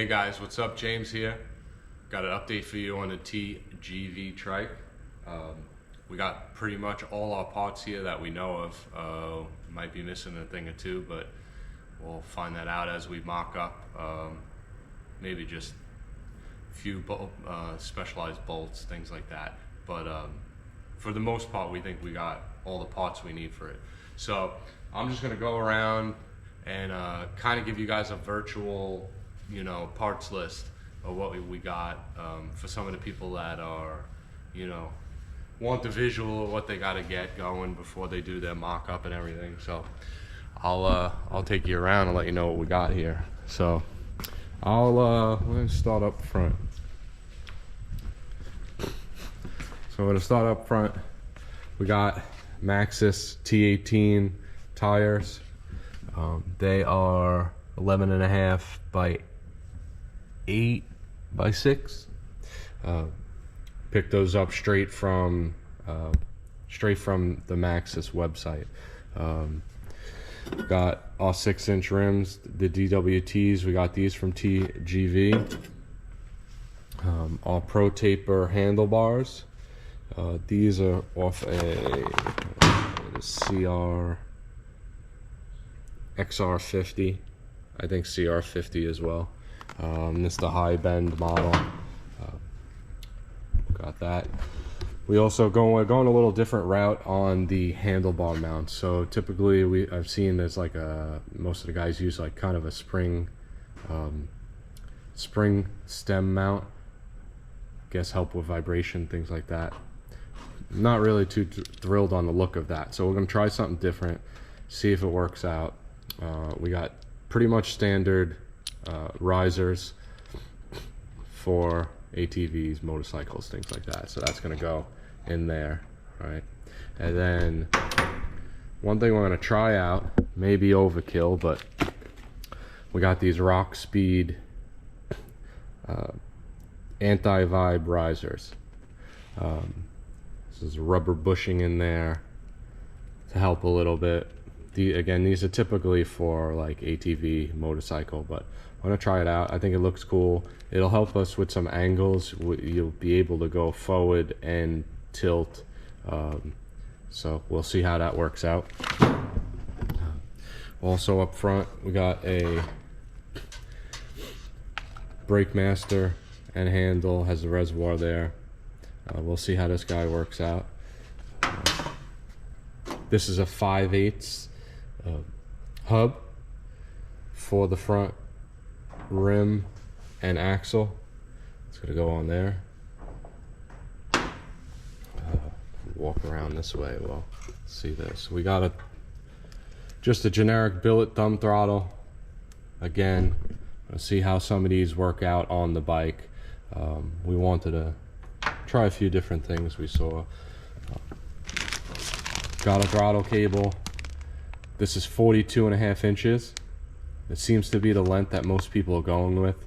guys, what's up? James here. Got an update for you on the TGV Trike. We got pretty much all our parts here that we know of. Might be missing a thing or two, but we'll find that out as we mock up. Maybe just a few specialized bolts, things like that. But for the most part, we think we got all the parts we need for it. So I'm just gonna go around and kind of give you guys a virtual, parts list of what we got for some of the people that are, want the visual of what they got to get going before they do their mock-up and everything. So I'll take you around and let you know what we got here. So we're gonna start up front. So we're gonna start up front. We got Maxxis T18 tires. They are 11.5 by 8 by 6. Picked those up straight from the Maxxis website. Got our 6-inch rims, the DWTs. We got these from TGV. Our Pro Taper handlebars. These are off a XR50, I think CR50 as well. This is the high bend model. Got that. We're going a little different route on the handlebar mount. So typically I've seen there's like most of the guys use like kind of a spring stem mount. Guess help with vibration, things like that. Not really too thrilled on the look of that. So we're gonna try something different, see if it works out. We got pretty much standard risers for ATVs, motorcycles, things like that. So that's gonna go in there, right? And then one thing we're gonna try out, maybe overkill, but we got these Rock Speed anti-vibe risers. This is rubber bushing in there to help a little bit. Again, these are typically for like ATV, motorcycle, but I'm gonna try it out. I think it looks cool. It'll help us with some angles. You'll be able to go forward and tilt. So we'll see how that works out. Also up front, we got a brake master and handle, has the reservoir there. We'll see how this guy works out. This is a 5/8 hub for the front rim and axle. It's gonna go on there. Walk around this way. Well, see this. We got just a generic billet thumb throttle. Again, let's see how some of these work out on the bike. We wanted to try a few different things we saw. Got a throttle cable. This is 42.5 inches. It seems to be the length that most people are going with.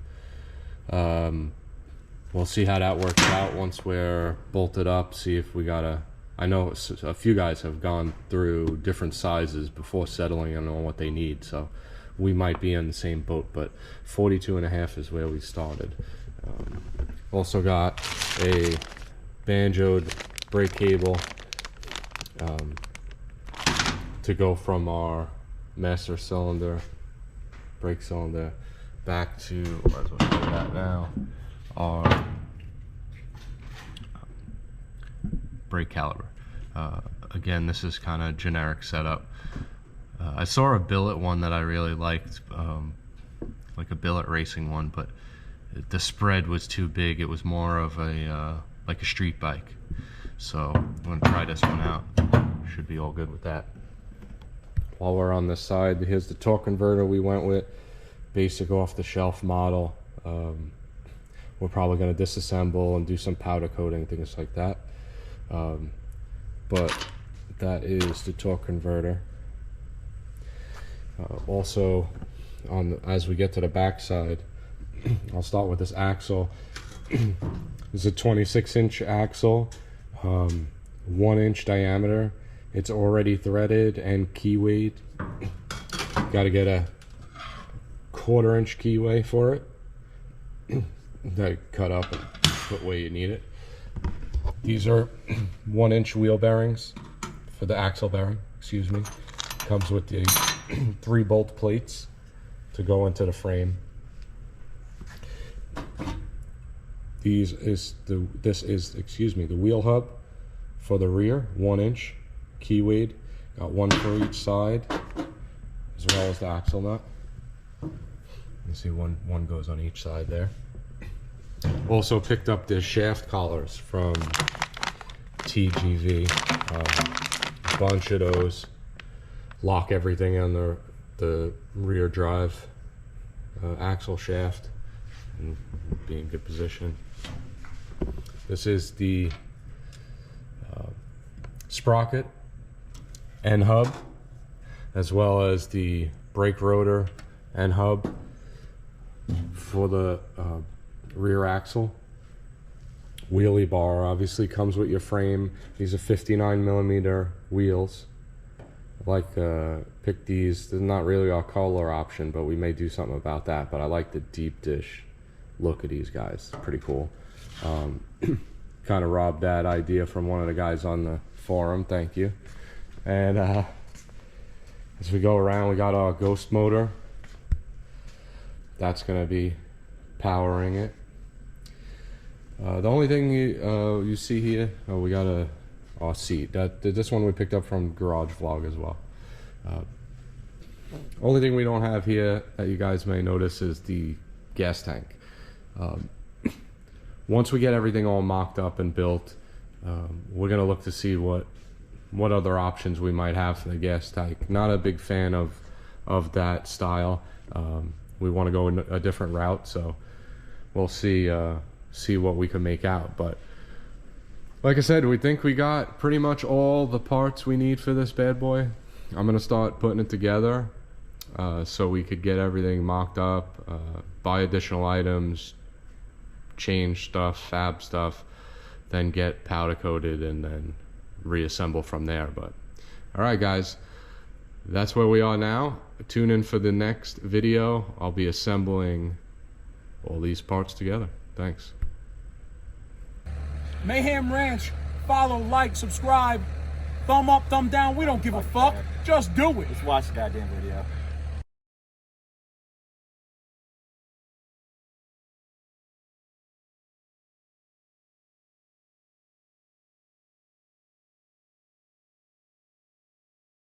We'll see how that works out once we're bolted up, see if we gotta, I know a few guys have gone through different sizes before settling on what they need, so we might be in the same boat, but 42.5 is where we started. Also got a banjoed brake cable to go from our master cylinder, brake cylinder, back to, might as well show that now, our brake caliper. Again, this is kind of generic setup. I saw a billet one that I really liked, like a billet racing one, but the spread was too big. It was more of a like a street bike. So I'm gonna try this one out. Should be all good with that. While we're on this side, here's the torque converter we went with. Basic off-the-shelf model. We're probably going to disassemble and do some powder coating, things like that. But that is the torque converter. Also, as we get to the back side, I'll start with this axle. This is a 26-inch axle, 1-inch diameter. It's already threaded and keywayed. Got to get a 1/4-inch keyway for it. that cut up and put where you need it. These are 1-inch wheel bearings for the axle bearing, excuse me. Comes with the 3 bolt plates to go into the frame. This is the wheel hub for the rear, 1-inch keywed. Got one for each side, as well as the axle nut. You see one goes on each side there. Also picked up the shaft collars from TGV. A bunch of those. Lock everything on the rear drive axle shaft and be in good position. This is the sprocket and hub, as well as the brake rotor and hub for the rear axle. Wheelie bar obviously comes with your frame. These are 59mm wheels. Like pick these. They're not really our color option, but we may do something about that. But I like the deep dish look of these guys. Pretty cool. Kind of robbed that idea from one of the guys on the forum. Thank you. And as we go around, we got our ghost motor. That's gonna be powering it. The only thing you see here, we got our seat. This one we picked up from Garage Vlog as well. Only thing we don't have here that you guys may notice is the gas tank. Once we get everything all mocked up and built, we're gonna look to see what other options we might have for the gas tank. Not a big fan of that style. We want to go in a different route, so we'll see what we can make out. But like I said, we think we got pretty much all the parts we need for this bad boy. I'm gonna start putting it together so we could get everything mocked up, buy additional items, change stuff, fab stuff, then get powder coated and then reassemble from there. But all right guys, that's where we are now. Tune in for the next video. I'll be assembling all these parts together. Thanks. Mayham Ranch. Follow, like, subscribe. Thumb up, thumb down. We don't give a fuck. Just do it. Let's watch the goddamn video.